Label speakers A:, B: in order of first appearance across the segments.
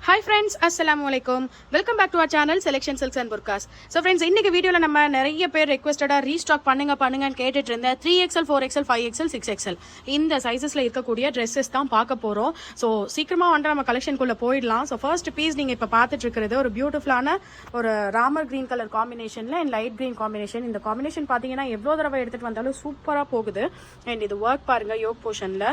A: Hi friends, Assalamualaikum. Welcome back to our channel Selection Silks and Burkas. So friends, இன்னைக்கு வீடியோல நம்ம நிறைய பேர் ரெக்வெஸ்டடா ரீஸ்டாக் பண்ணுங்கன்னு கேட்டுட்டு இருந்த 3XL, 4XL, 5XL, 6XL இந்த சைஸஸ்ல இருக்கக்கூடிய ட்ரெஸ்ஸஸ் தான் பார்க்க போறோம். ஸோ சீக்கிரமா வந்து நம்ம கலெக்ஷனுக்குள்ள போயிடலாம். ஸோ ஃபர்ஸ்ட் பீஸ் நீங்க இப்ப பார்த்துட்டு இருக்கிறது ஒரு பியூட்டிஃபுல்லான ஒரு ராமர் கிரீன் கலர் காம்பினேஷன்ல அண்ட் லைட் கிரீன் காம்பினேஷன். இந்த காம்பினேஷன் பாத்தீங்கன்னா எவ்வளவு தடவை எடுத்துட்டு வந்தாலும் சூப்பரா போகுது. அண்ட் இது ஒர்க் பாருங்க யோக் போர்ஷன்ல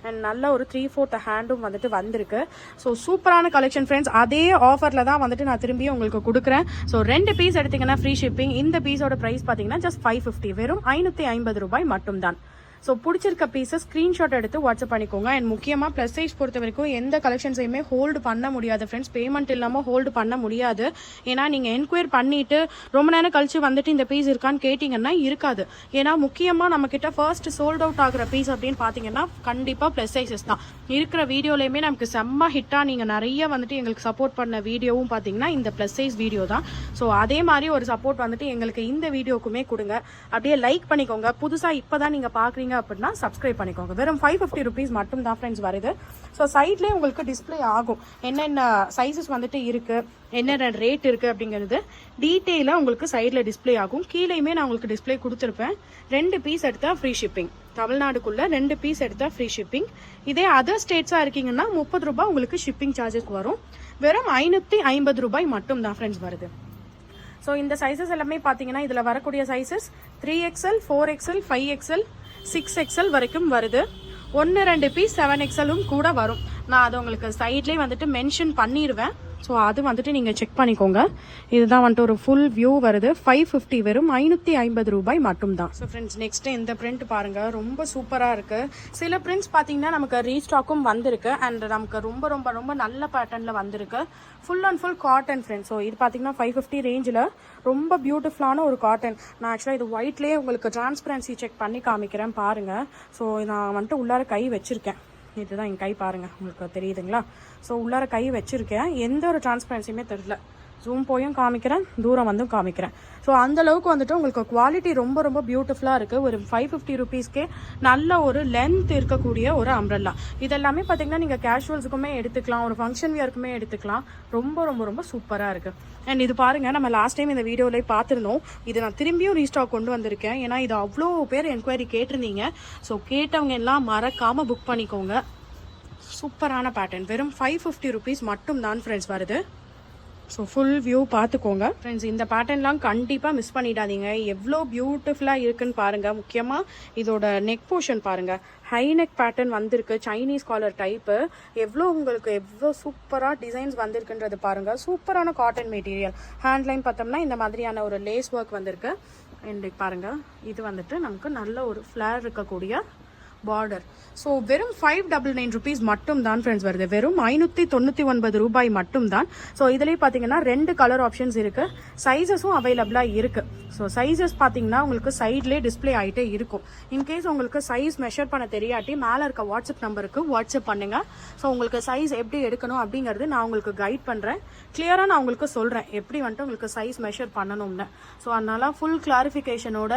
A: அண்ட் நல்ல ஒரு 3/4 ஹேண்டும் வந்துட்டு வந்திருக்கு. ஸோ சூப்பரான கலெக்ஷன் ஃப்ரெண்ட்ஸ். அதே ஆஃபர்ல தான் வந்துட்டு நான் திரும்பி உங்களுக்கு கொடுக்குறேன். ஸோ 2 பீஸ் எடுத்தீங்கன்னா ஃப்ரீ ஷிப்பிங். இந்த பீஸோட பிரைஸ் பாத்தீங்கன்னா ஜஸ்ட் 550, வெறும் 550 ரூபாய் மட்டும் தான். ஸோ பிடிச்சிருக்க பீஸை ஸ்க்ரீன்ஷாட் எடுத்து வாட்ஸ்அப் பண்ணிக்கோங்க. அண்ட் முக்கியமாக ப்ளஸ் சைஸ் பொறுத்த வரைக்கும் எந்த கலெக்ஷன்ஸையுமே ஹோல்டு பண்ண முடியாது ஃப்ரெண்ட்ஸ். பேமெண்ட் இல்லாமல் ஹோல்டு பண்ண முடியாது. ஏன்னா நீங்கள் என்கொயர் பண்ணிட்டு ரொம்ப நேரம் கழிச்சு வந்துட்டு இந்த பீஸ் இருக்கான்னு கேட்டிங்கன்னா இருக்காது. ஏன்னா முக்கியமாக நம்மக்கிட்ட ஃபர்ஸ்ட் சோல்ட் அவுட் ஆகிற பீஸ் அப்படின்னு பார்த்தீங்கன்னா கண்டிப்பாக ப்ளஸ் சைஸஸ் தான். இருக்கிற வீடியோலையுமே நமக்கு செம்ம ஹிட்டாக நீங்கள் நிறைய வந்துட்டு எங்களுக்கு சப்போர்ட் பண்ண வீடியோவும் பார்த்தீங்கன்னா இந்த ப்ளஸ் சைஸ் வீடியோ தான். ஸோ அதே மாதிரி ஒரு சப்போர்ட் வந்துட்டு எங்களுக்கு இந்த வீடியோக்குமே கொடுங்க. அப்படியே லைக் பண்ணிக்கோங்க. புதுசாக இப்போ தான் நீங்கள் பார்க்குறீங்க அப்படின்னா சப்ஸ்கிரைப் பண்ணிக்கோங்க. வெறும் 550 rupees மட்டும் தான் ஃப்ரெண்ட்ஸ் வருது. ஸோ சைட்லேயே உங்களுக்கு டிஸ்பிளே ஆகும் என்னென்ன சைஸஸ் வந்துட்டு இருக்கு, என்னென்ன ரேட் இருக்கு அப்படிங்கிறது டீட்டெயிலாக உங்களுக்கு சைடில் டிஸ்பிளே ஆகும். கீழேயுமே நான் உங்களுக்கு டிஸ்பிளே கொடுத்துருப்பேன். 2 பீஸ் எடுத்தா ஃப்ரீ ஷிப்பிங். தமிழ்நாடுக்குள்ள 2 பீஸ் எடுத்தா ஃப்ரீ ஷிப்பிங். இதே அதர் ஸ்டேட்ஸா இருக்கீங்கன்னா 30 ரூபாய் உங்களுக்கு ஷிப்பிங் சார்ஜஸ் வரும். வெறும் 550 ரூபாய் மட்டும் தான் ஃப்ரெண்ட்ஸ் வருது. ஸோ இந்த சைஸஸ் எல்லாமே பார்த்தீங்கன்னா இதில் வரக்கூடிய sizes 3XL, 4XL, 5XL, 6XL வரைக்கும் வருது. 1-2 பீஸ் 7XLம் கூட வரும். நான் அதை உங்களுக்கு சைட்லேயே வந்துட்டு மென்ஷன் பண்ணிடுவேன். ஸோ அது வந்துட்டு நீங்கள் செக் பண்ணிக்கோங்க. இதுதான் வந்துட்டு ஒரு ஃபுல் வியூ வருது. 550, வெறும் 550 ரூபாய் மட்டும் தான். ஸோ ஃப்ரெண்ட்ஸ் நெக்ஸ்ட் இந்த பிரிண்ட் பாருங்க, ரொம்ப சூப்பராக இருக்கு. சில பிரிண்ட்ஸ் பார்த்தீங்கன்னா நமக்கு ரீஸ்டாக்கும் வந்திருக்கு அண்ட் நமக்கு ரொம்ப ரொம்ப ரொம்ப நல்ல பேட்டர்னில் வந்திருக்கு. Full and full cotton friends. So இது பார்த்தீங்கன்னா 550 ரேஞ்சில் ரொம்ப பியூட்டிஃபுல்லான ஒரு காட்டன். நான் ஆக்சுவலாக இது ஒயிட்லேயே உங்களுக்கு டிரான்ஸ்பரன்சி செக் பண்ணி காமிக்கிறேன் பாருங்க. ஸோ நான் வந்துட்டு உள்ளார கை வச்சிருக்கேன். இதுதான் என் கை பாருங்க, உங்களுக்கு தெரியுதுங்களா? ஸோ உள்ளார கை வச்சிருக்கேன். எந்த ஒரு டிரான்ஸ்பரன்சியுமே தெரியல. ஜூம் போயும் காமிக்கிறேன், தூரம் வந்தும் காமிக்கிறேன். ஸோ அந்த அளவுக்கு வந்துட்டு உங்களுக்கு குவாலிட்டி ரொம்ப ரொம்ப பியூட்டிஃபுல்லாக இருக்குது. ஒரு 550 rupeesக்கே நல்ல ஒரு லென்த் இருக்கக்கூடிய ஒரு அம்ப்ரெல்லா. இதெல்லாமே பார்த்தீங்கன்னா நீங்கள் கேஷுவல்ஸுக்குமே எடுத்துக்கலாம், ஒரு ஃபங்க்ஷன் வியருக்குமே எடுத்துக்கலாம். ரொம்ப ரொம்ப ரொம்ப சூப்பராக இருக்குது. அண்ட் இது பாருங்கள், நம்ம லாஸ்ட் டைம் இந்த வீடியோவிலே பார்த்துருந்தோம். இது நான் திரும்பியும் ரீஸ்டாக் கொண்டு வந்திருக்கேன். ஏன்னா இது அவ்வளோ பேர் என்கொயரி கேட்டிருந்தீங்க. ஸோ கேட்டவங்க எல்லாம் மறக்காமல் புக் பண்ணிக்கோங்க. சூப்பரான பேட்டர்ன். வெறும் 550 rupees மட்டும் தான் ஃப்ரெண்ட்ஸ் வருது. ஸோ ஃபுல் வியூ பார்த்துக்கோங்க ஃப்ரெண்ட்ஸ். இந்த பேட்டர்ன்லாம் கண்டிப்பாக மிஸ் பண்ணிடாதீங்க. எவ்வளோ பியூட்டிஃபுல்லாக இருக்குன்னு பாருங்கள். முக்கியமாக இதோட நெக் போர்ஷன் பாருங்கள், ஹை நெக் பேட்டர்ன் வந்திருக்கு. Chinese collar type. எவ்வளோ சூப்பராக டிசைன்ஸ் வந்திருக்குன்றது பாருங்கள். சூப்பரான காட்டன் மெட்டீரியல். ஹேண்ட்லைன் பார்த்தோம்னா இந்த மாதிரியான ஒரு லேஸ் ஒர்க் வந்திருக்கு. அண்ட் பாருங்கள், இது வந்துட்டு நமக்கு நல்ல ஒரு ஃப்ளேர் இருக்கக்கூடிய பார்டர். ஸோ வெறும் 599 rupees மட்டும் தான் ஃப்ரெண்ட்ஸ் வருது. வெறும் 599 ரூபாய் மட்டும் தான். ஸோ இதுலேயே பார்த்தீங்கன்னா 2 கலர் ஆப்ஷன்ஸ் இருக்கு. சைஸஸும் அவைலபிளாக இருக்கு. ஸோ சைஸஸ் பார்த்தீங்கன்னா உங்களுக்கு சைட்லேயே டிஸ்பிளே ஆகிட்டே இருக்கும். இன்கேஸ் உங்களுக்கு சைஸ் மெஷர் பண்ண தெரியாட்டி மேலே இருக்க வாட்ஸ்அப் நம்பருக்கு வாட்ஸ்அப் பண்ணுங்க. ஸோ உங்களுக்கு சைஸ் எப்படி எடுக்கணும் அப்படிங்கிறது நான் உங்களுக்கு கைட் பண்ணுறேன். கிளியராக நான் உங்களுக்கு சொல்கிறேன் எப்படி வந்துட்டு உங்களுக்கு சைஸ் மெஷர் பண்ணணும்னு. ஸோ அதனால ஃபுல் கிளாரிஃபிகேஷனோட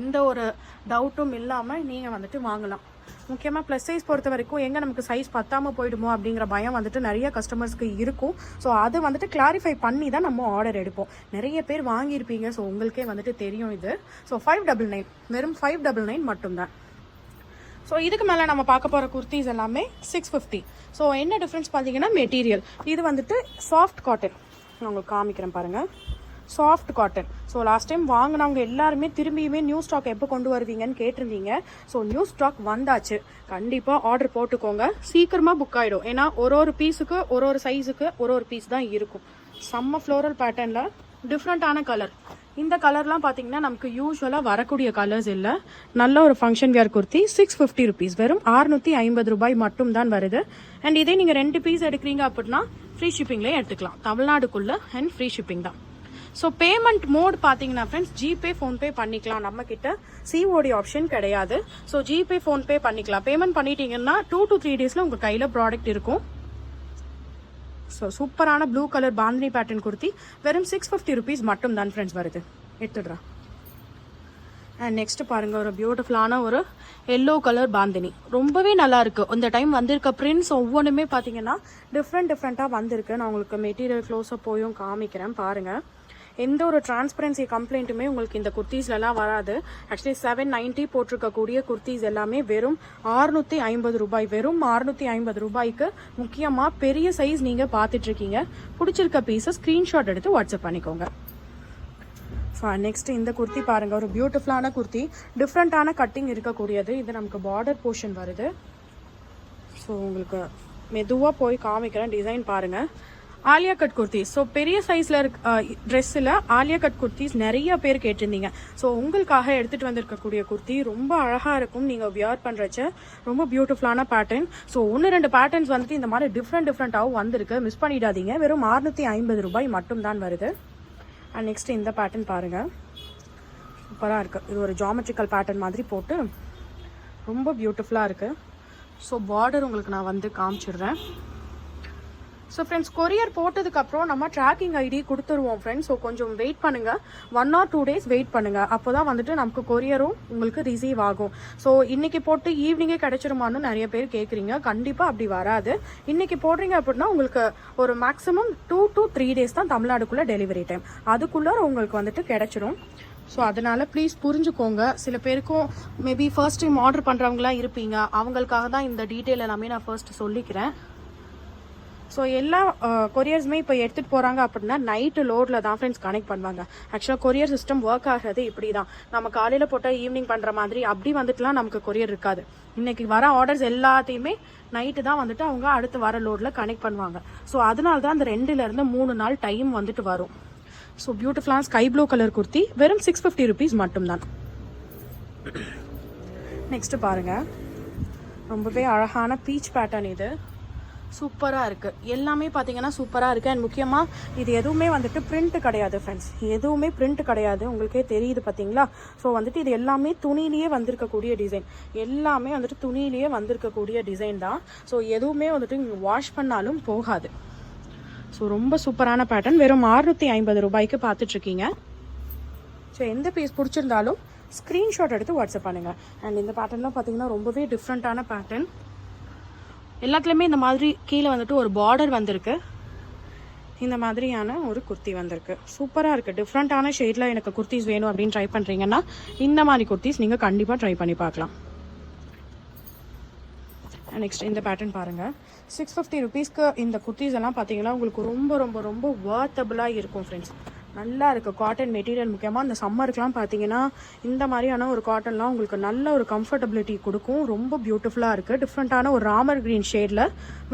A: எந்த ஒரு டவுட்டும் இல்லாமல் நீங்கள் வந்துட்டு வாங்கலாம். முக்கியமாக ப்ளஸ் சைஸ் பொறுத்த வரைக்கும் எங்கே நமக்கு சைஸ் பத்தாமல் போயிடுமோ அப்படிங்கிற பயம் வந்துட்டு நிறைய கஸ்டமர்ஸ்க்கு இருக்கும். ஸோ அதை வந்துட்டு கிளாரிஃபை பண்ணி தான் நம்ம ஆர்டர் எடுப்போம். நிறைய பேர் வாங்கியிருப்பீங்க. ஸோ உங்களுக்கே வந்துட்டு தெரியும் இது. ஸோ 599, வெறும் 599 மட்டும்தான். ஸோ இதுக்கு மேலே நம்ம பார்க்க போகிற குர்த்திஸ் எல்லாமே 650. ஸோ என்ன டிஃப்ரென்ஸ் பார்த்தீங்கன்னா மெட்டீரியல். இது வந்துட்டு சாஃப்ட் காட்டன். நான் உங்களுக்கு காமிக்கிறேன் பாருங்கள். Soft cotton. So last time வாங்கினவங்க எல்லாருமே திரும்பியுமே நியூ ஸ்டாக் எப்போ கொண்டு வருவீங்கன்னு கேட்டிருந்தீங்க. ஸோ நியூ ஸ்டாக் வந்தாச்சு. கண்டிப்பாக ஆர்டர் போட்டுக்கோங்க. சீக்கிரமாக புக் ஆகிடும். ஏன்னா ஒரு பீஸுக்கு ஒரு சைஸுக்கு ஒரு பீஸ் தான் இருக்கும். செம்ம ஃப்ளோரல் பேட்டர்னில் டிஃப்ரெண்ட்டான கலர். இந்த கலர்லாம் பார்த்தீங்கன்னா நமக்கு யூஸ்வலாக வரக்கூடிய கலர்ஸ் இல்லை. நல்ல ஒரு ஃபங்க்ஷன் வியர் குர்த்தி. 650 rupees, வெறும் 650 ரூபாய் மட்டும் தான் வருது. அண்ட் இதே நீங்கள் 2 பீஸ் எடுக்கிறீங்க அப்படின்னா ஃப்ரீ ஷிப்பிங்லேயே எடுத்துக்கலாம். தமிழ்நாடுக்குள்ள அண்ட் ஃப்ரீ ஷிப்பிங் தான். ஸோ பேமெண்ட் மோட் பார்த்தீங்கன்னா ஃப்ரெண்ட்ஸ் ஜிபே, ஃபோன்பே பண்ணிக்கலாம். நம்ம கிட்ட சிஓடி ஆப்ஷன் கிடையாது. ஸோ ஜிபே, ஃபோன்பே பண்ணிக்கலாம். பேமெண்ட் பண்ணிட்டீங்கன்னா 2 to 3 daysல உங்கள் கையில் ப்ராடக்ட் இருக்கும். ஸோ சூப்பரான blue colour bandhani pattern kurti. வெறும் 650 rupees மட்டும் தான் ஃப்ரெண்ட்ஸ் வருது. எடுத்துடுறா. அண்ட் நெக்ஸ்ட் பாருங்க, ஒரு பியூட்டிஃபுல்லான ஒரு எல்லோ கலர் பாந்தினி. ரொம்பவே நல்லா இருக்கு. இந்த டைம் வந்திருக்க பிரிண்ட்ஸ் ஒவ்வொன்றுமே பார்த்தீங்கன்னா டிஃப்ரெண்ட்டாக வந்திருக்கு. நான் உங்களுக்கு மெட்டீரியல் க்ளோஸாக போயும் காமிக்கிறேன் பாருங்க. எந்த ஒரு டிரான்ஸ்பரன்சி கம்ப்ளைண்ட்டுமே உங்களுக்கு இந்த குர்த்தீஸ்லாம் வராது. ஆக்சுவலி 790 போட்டிருக்கக்கூடிய குர்த்தீஸ் எல்லாமே வெறும் 650 ரூபாய். வெறும் 650 ரூபாய்க்கு முக்கியமாக பெரிய சைஸ் நீங்கள் பார்த்துட்ருக்கீங்க. பிடிச்சிருக்க பீஸை ஸ்க்ரீன்ஷாட் எடுத்து வாட்ஸ்அப் பண்ணிக்கோங்க. நெக்ஸ்ட் இந்த குர்த்தி பாருங்க, ஒரு பியூட்டிஃபுல்லான குர்த்தி, டிஃப்ரெண்டான கட்டிங் இருக்கக்கூடியது. இது நமக்கு பார்டர் போர்ஷன் வருது. ஸோ உங்களுக்கு மெதுவாக போய் காமிக்கிறேன். டிசைன் பாருங்க, ஆலியா கட் குர்த்திஸ். ஸோ பெரிய சைஸில் இருக்க ட்ரெஸ்ஸில் ஆலியா கட் குர்த்திஸ் நிறைய பேர் கேட்டிருந்தீங்க. ஸோ உங்களுக்காக எடுத்துகிட்டு வந்திருக்கக்கூடிய குர்த்தி ரொம்ப அழகாக இருக்கும். நீங்கள் வியர் பண்ணுறச்ச ரொம்ப பியூட்டிஃபுல்லான பேட்டர்ன். ஸோ 1-2 பேட்டர்ன்ஸ் வந்துட்டு இந்த மாதிரி டிஃப்ரெண்ட்டாகவும் வந்திருக்கு. மிஸ் பண்ணிடாதீங்க. வெறும் 650 ரூபாய் மட்டும்தான் வருது. அண்ட் நெக்ஸ்ட் இந்த பேட்டர்ன் பாருங்கள், சூப்பராக இருக்குது. இது ஒரு ஜாமெட்ரிக்கல் பேட்டர்ன் மாதிரி போட்டு ரொம்ப பியூட்டிஃபுல்லாக இருக்குது. ஸோ பார்டர் உங்களுக்கு நான் வந்து காமிச்சிடுறேன். ஸோ ஃப்ரெண்ட்ஸ், கொரியர் போட்டதுக்கப்புறம் நம்ம ட்ராக்கிங் ஐடி கொடுத்துருவோம் ஃப்ரெண்ட்ஸ். ஸோ கொஞ்சம் வெயிட் பண்ணுங்கள், 1 or 2 days வெயிட் பண்ணுங்கள். அப்போ தான் வந்துட்டு நமக்கு கொரியரும் உங்களுக்கு ரிசீவ் ஆகும். ஸோ இன்றைக்கி போட்டு ஈவினிங்கே கிடச்சிருமான்னு நிறைய பேர் கேட்குறீங்க. கண்டிப்பாக அப்படி வராது. இன்றைக்கி போடுறீங்க அப்படின்னா உங்களுக்கு ஒரு மேக்ஸிமம் 2 to 3 days தான் தமிழ்நாடுக்குள்ளே டெலிவரி டைம். அதுக்குள்ளே உங்களுக்கு வந்துட்டு கிடச்சிரும். ஸோ அதனால் ப்ளீஸ் புரிஞ்சுக்கோங்க. சில பேருக்கும் மேபி ஃபர்ஸ்ட் டைம் ஆர்டர் பண்ணுறவங்களாம் இருப்பீங்க. அவங்களுக்காக தான் இந்த டீட்டெயில் எல்லாமே நான் ஃபர்ஸ்ட் சொல்லிக்கிறேன். ஸோ எல்லா கொரியர்ஸுமே இப்போ எடுத்துகிட்டு போகிறாங்க அப்படின்னா நைட்டு லோடில் தான் ஃப்ரெண்ட்ஸ் கனெக்ட் பண்ணுவாங்க. ஆக்சுவலாக கொரியர் சிஸ்டம் ஒர்க் ஆகிறது இப்படி தான். நம்ம காலையில் போட்டால் ஈவினிங் பண்ணுற மாதிரி அப்படி வந்துட்டுலாம் நமக்கு கொரியர் இருக்காது. இன்றைக்கி வர ஆர்டர்ஸ் எல்லாத்தையுமே நைட்டு தான் வந்துட்டு அவங்க அடுத்து வர லோடில் கனெக்ட் பண்ணுவாங்க. ஸோ அதனால தான் அந்த 2 to 3 நாள் டைம் வந்துட்டு வரும். ஸோ பியூட்டிஃபுல்லான ஸ்கை ப்ளூ கலர் குர்த்தி வெறும் 650 rupees மட்டும்தான். நெக்ஸ்ட் பாருங்கள், ரொம்பவே அழகான பீச் பேட்டர்ன். இது சூப்பராக இருக்குது. எல்லாமே பார்த்தீங்கன்னா சூப்பராக இருக்குது. அண்ட் முக்கியமாக இது எதுவுமே வந்துட்டு பிரிண்ட் கிடையாது ஃப்ரெண்ட்ஸ். எதுவுமே பிரிண்ட் கிடையாது, உங்களுக்கே தெரியுது பார்த்தீங்களா. ஸோ வந்துட்டு இது எல்லாமே துணியிலேயே வந்திருக்கக்கூடிய டிசைன். எல்லாமே வந்துட்டு துணியிலேயே வந்திருக்கக்கூடிய டிசைன் தான். ஸோ எதுவுமே வந்துட்டு நீங்கள் வாஷ் பண்ணாலும் போகாது. ஸோ ரொம்ப சூப்பரான பேட்டர்ன். வெறும் 650 ரூபாய்க்கு பார்த்துட்ருக்கீங்க. ஸோ எந்த பீஸ் பிடிச்சிருந்தாலும் ஸ்க்ரீன்ஷாட் எடுத்து வாட்ஸ்அப் பண்ணுங்கள். அண்ட் இந்த பேட்டர்ன்லாம் பார்த்தீங்கன்னா ரொம்பவே டிஃப்ரெண்ட்டான பேட்டர்ன். எல்லாத்துலேயுமே இந்த மாதிரி கீழே வந்துட்டு ஒரு பார்டர் வந்திருக்கு. இந்த மாதிரியான ஒரு குர்த்தி வந்திருக்கு. சூப்பராக இருக்குது. டிஃப்ரெண்ட்டான ஷேடில் எனக்கு குர்த்திஸ் வேணும் அப்படின்னு ட்ரை பண்ணுறீங்கன்னா இந்த மாதிரி குர்த்திஸ் நீங்கள் கண்டிப்பாக ட்ரை பண்ணி பார்க்கலாம். நெக்ஸ்ட் இந்த பேட்டர்ன் பாருங்கள், 650 rupeesக்கு இந்த குர்த்திஸ் எல்லாம் பார்த்தீங்கன்னா உங்களுக்கு ரொம்ப ரொம்ப ரொம்ப வர்த்தபுளாக இருக்கும் ஃப்ரெண்ட்ஸ். நல்லா இருக்குது. காட்டன் மெட்டீரியல் முக்கியமாக இந்த சம்மருக்குலாம் பார்த்தீங்கன்னா இந்த மாதிரியான ஒரு காட்டன்லாம் உங்களுக்கு நல்ல ஒரு கம்ஃபர்டபிலிட்டி கொடுக்கும். ரொம்ப பியூட்டிஃபுல்லாக இருக்குது. டிஃப்ரெண்ட்டான ஒரு ராமர் க்ரீன் ஷேடில்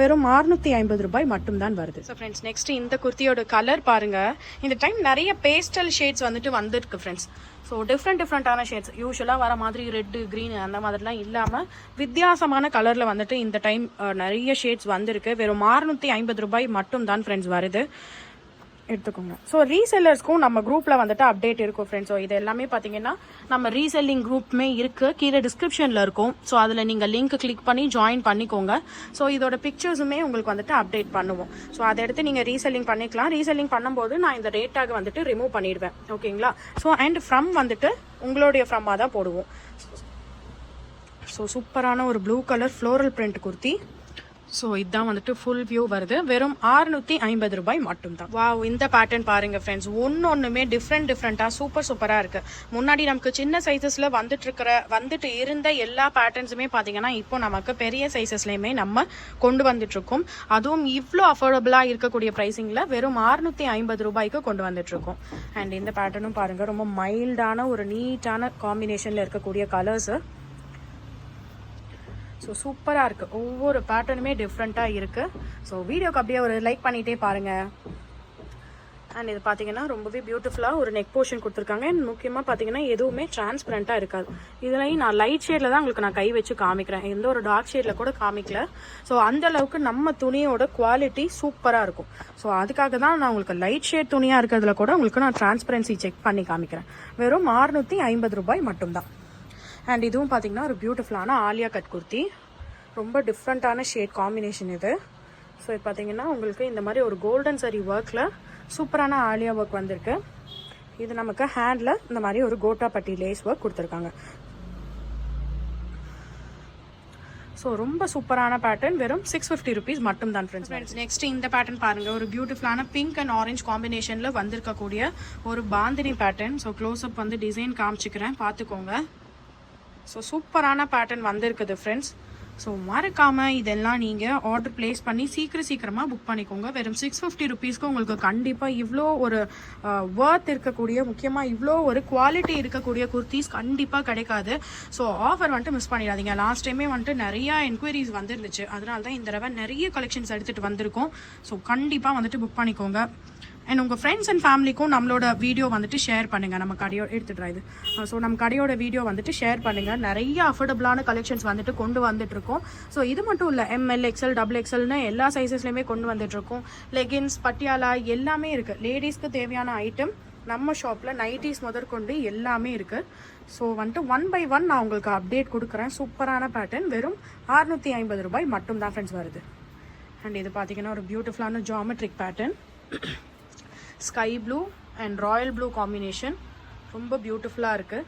A: வெறும் 650 ரூபாய் மட்டும்தான் வருது. ஸோ ஃப்ரெண்ட்ஸ், நெக்ஸ்ட் இந்த குர்த்தியோட கலர் பாருங்கள். இந்த டைம் நிறைய பேஸ்டல் ஷேட்ஸ் வந்துருக்கு ஃப்ரெண்ட்ஸ். ஸோ டிஃப்ரெண்ட்டான ஷேட்ஸ். யூஸ்வலாக வர மாதிரி ரெட்டு க்ரீன் அந்த மாதிரிலாம் இல்லாமல் வித்தியாசமான கலரில் வந்துட்டு இந்த டைம் நிறைய ஷேட்ஸ் வந்திருக்கு. வெறும் 650 ரூபாய் மட்டும் தான் ஃப்ரெண்ட்ஸ் வருது. எடுத்துக்கோங்க. ஸோ ரீசெல்லர்ஸ்க்கும் நம்ம குரூப்பில் வந்துட்டு அப்டேட் இருக்கும் ஃப்ரெண்ட்ஸ். ஸோ இது எல்லாமே பார்த்தீங்கன்னா நம்ம ரீசெல்லிங் குரூப்புமே இருக்குது, கீழே டிஸ்கிரிப்ஷனில் இருக்கும். ஸோ அதில் நீங்கள் லிங்க் கிளிக் பண்ணி ஜாயின் பண்ணிக்கோங்க. ஸோ இதோட பிக்சர்ஸுமே உங்களுக்கு வந்துட்டு அப்டேட் பண்ணுவோம். ஸோ அதை எடுத்து நீங்கள் ரீசெல்லிங் பண்ணிக்கலாம். ரீசெல்லிங் பண்ணும்போது நான் இந்த ரேட் டாக் வந்துட்டு ரிமூவ் பண்ணிடுவேன். ஓகேங்களா. ஸோ அண்ட் ஃப்ரம் வந்துட்டு உங்களுடைய ஃப்ரம்மாக தான் போடுவோம். ஸோ சூப்பரான ஒரு blue colour floral print kurti. So இதுதான் வந்துட்டு ஃபுல் வியூ வருது. வெறும் 650 ரூபாய் மட்டும்தான். வாவ், இந்த பேட்டர்ன் பாருங்க ஃப்ரெண்ட்ஸ். ஒன்றுமே டிஃப்ரெண்ட்டாக சூப்பராக இருக்குது. முன்னாடி நமக்கு சின்ன சைஸஸில் வந்துட்டு இருந்த எல்லா பேட்டர்ன்ஸுமே பார்த்தீங்கன்னா இப்போ நமக்கு பெரிய சைஸஸ்லையுமே நம்ம கொண்டு வந்துட்ருக்கோம். அதுவும் இவ்வளோ அஃபோர்டபுளாக இருக்கக்கூடிய ப்ரைஸிங்கில் வெறும் 650 ரூபாய்க்கு கொண்டு வந்துட்ருக்கோம். அண்ட் இந்த பேட்டர்னும் பாருங்கள், ரொம்ப மைல்டான ஒரு நீட்டான காம்பினேஷனில் இருக்கக்கூடிய கலர்ஸு. ஸோ சூப்பராக இருக்குது. ஒவ்வொரு பேட்டர்னுமே டிஃப்ரெண்ட்டாக இருக்குது. ஸோ வீடியோக்கு அப்படியே ஒரு லைக் பண்ணிகிட்டே பாருங்கள். அண்ட் இது பார்த்தீங்கன்னா ரொம்பவே பியூட்டிஃபுல்லாக ஒரு நெக் போர்ஷன் கொடுத்துருக்காங்க. அண்ட் முக்கியமாக பார்த்தீங்கன்னா எதுவுமே டிரான்ஸ்பரண்ட்டாக இருக்காது. இதுலையும் நான் லைட் ஷேடில் தான் உங்களுக்கு நான் கை வச்சு காமிக்கிறேன். எந்த ஒரு டார்க் ஷேடில் கூட காமிக்கல. ஸோ அந்தளவுக்கு நம்ம துணியோட குவாலிட்டி சூப்பராக இருக்கும். ஸோ அதுக்காக தான் நான் உங்களுக்கு லைட் ஷேட் துணியாக இருக்கிறதுல கூட உங்களுக்கு நான் டிரான்ஸ்பரன்சி செக் பண்ணி காமிக்கிறேன். வெறும் 650 ரூபாய் மட்டும்தான். அண்ட் இதுவும் பார்த்தீங்கன்னா ஒரு பியூட்டிஃபுல்லான ஆலியா கட் குர்த்தி. ரொம்ப டிஃப்ரெண்ட்டான ஷேட் காம்பினேஷன் இது. ஸோ இது பார்த்தீங்கன்னா உங்களுக்கு இந்த மாதிரி ஒரு கோல்டன் சரி ஒர்க்கில் சூப்பரான ஆலியா ஒர்க் வந்திருக்கு. இது நமக்கு ஹேண்டில் இந்த மாதிரி ஒரு கோட்டா பட்டி லேஸ் ஒர்க் கொடுத்துருக்காங்க. ஸோ ரொம்ப சூப்பரான பேட்டர்ன், வெறும் 650 rupees மட்டும் தான் ஃப்ரெண்ட்ஸ். நெக்ஸ்ட் இந்த பேட்டர்ன் பாருங்கள், ஒரு பியூட்டிஃபுல்லான பிங்க் அண்ட் ஆரஞ்ச் காம்பினேஷனில் வந்திருக்கக்கூடிய ஒரு பாந்தினி பேட்டர்ன். ஸோ க்ளோஸ்அப் வந்து டிசைன் காமிச்சிக்கிறேன், பார்த்துக்கோங்க. ஸோ சூப்பரான பேட்டர்ன் வந்திருக்குது ஃப்ரெண்ட்ஸ். ஸோ மறக்காமல் இதெல்லாம் நீங்கள் ஆர்டர் ப்ளேஸ் பண்ணி சீக்கிரமாக புக் பண்ணிக்கோங்க. வெறும் 650 rupeesக்கு உங்களுக்கு கண்டிப்பாக இவ்வளோ ஒரு ஒர்த் இருக்கக்கூடிய, முக்கியமாக இவ்வளோ ஒரு குவாலிட்டி இருக்கக்கூடிய குர்த்திஸ் கண்டிப்பாக கிடைக்காது. ஸோ ஆஃபர் வந்துட்டு மிஸ் பண்ணிடாதீங்க. லாஸ்ட் டைமே வந்துட்டு நிறையா என்கொயரிஸ் வந்துருந்துச்சு, அதனால தான் இந்த தடவை நிறைய கலெக்ஷன்ஸ் எடுத்துகிட்டு வந்திருக்கோம். ஸோ கண்டிப்பாக வந்துட்டு புக் பண்ணிக்கோங்க. அண்ட் உங்கள் ஃப்ரெண்ட்ஸ் அண்ட் ஃபேமிலிக்கும் நம்மளோட வீடியோ வந்துட்டு ஷேர் பண்ணுங்கள். நம்ம கடையோட எடுத்துகிட்டு இது நம்ம கடையோட வீடியோ வந்துட்டு ஷேர் பண்ணுங்கள். நிறைய அஃபோர்டபுளான கலெக்ஷன்ஸ் வந்துட்டு கொண்டு வந்துட்டுருக்கோம். ஸோ இது மட்டும் இல்லை, ML, XL, XXLனு எல்லா சைஸஸ்லையுமே கொண்டு வந்துட்டுருக்கோம். லெகின்ஸ், பட்டியாலா எல்லாமே இருக்குது. லேடிஸ்க்கு தேவையான ஐட்டம் நம்ம ஷாப்பில் நைட்டிஸ் முதற்கொண்டு எல்லாமே இருக்குது. ஸோ வந்துட்டு 1 by 1 நான் உங்களுக்கு அப்டேட் கொடுக்குறேன். சூப்பரான பேட்டர்ன், வெறும் 650 ரூபாய் மட்டும் தான் ஃப்ரெண்ட்ஸ் வருது. அண்ட் இது பார்த்தீங்கன்னா ஒரு பியூட்டிஃபுல்லான geometric pattern, sky blue and Royal blue combination, ரொம்ப பியூட்டிஃபுல்லாக இருக்குது.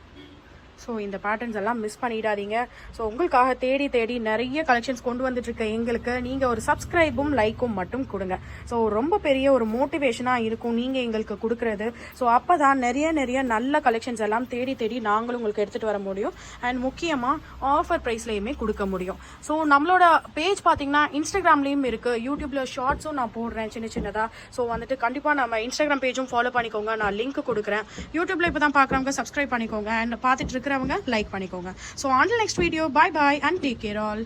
A: ஸோ இந்த பேட்டர்ன்ஸ் எல்லாம் மிஸ் பண்ணிடாதீங்க. ஸோ உங்களுக்காக தேடி நிறைய கலெக்ஷன்ஸ் கொண்டு வந்துட்டுருக்க எங்களுக்கு நீங்கள் ஒரு சப்ஸ்கிரைபும் லைக்கும் மட்டும் கொடுங்க. ஸோ ரொம்ப பெரிய ஒரு மோட்டிவேஷனாக இருக்கும் நீங்கள் எங்களுக்கு கொடுக்குறது. ஸோ அப்போ தான் நிறைய நல்ல கலெக்ஷன்ஸ் எல்லாம் தேடி நாங்களும் உங்களுக்கு எடுத்துகிட்டு வர முடியும். அண்ட் முக்கியமாக ஆஃபர் ப்ரைஸ்லேயுமே கொடுக்க முடியும். ஸோ நம்மளோட பேஜ் பார்த்தீங்கன்னா இன்ஸ்டாகிராம்லேயும் இருக்குது, யூடியூப்பில் ஷார்ட்ஸும் நான் போடுறேன் சின்னதாக. ஸோ வந்துட்டு கண்டிப்பாக நம்ம இன்ஸ்டாகிராம் பேஜும் ஃபாலோ பண்ணிக்கோங்க, நான் லிங்க் கொடுக்குறேன். யூடியூப்பில் இப்போ தான் பார்க்குறவங்க சப்ஸ்கிரைப் பண்ணிக்கோங்க, அண்ட் பார்த்துட்டு இருக்கிறவங்க லைக் பண்ணிக்கோங்க. So until next video, bye and take care all.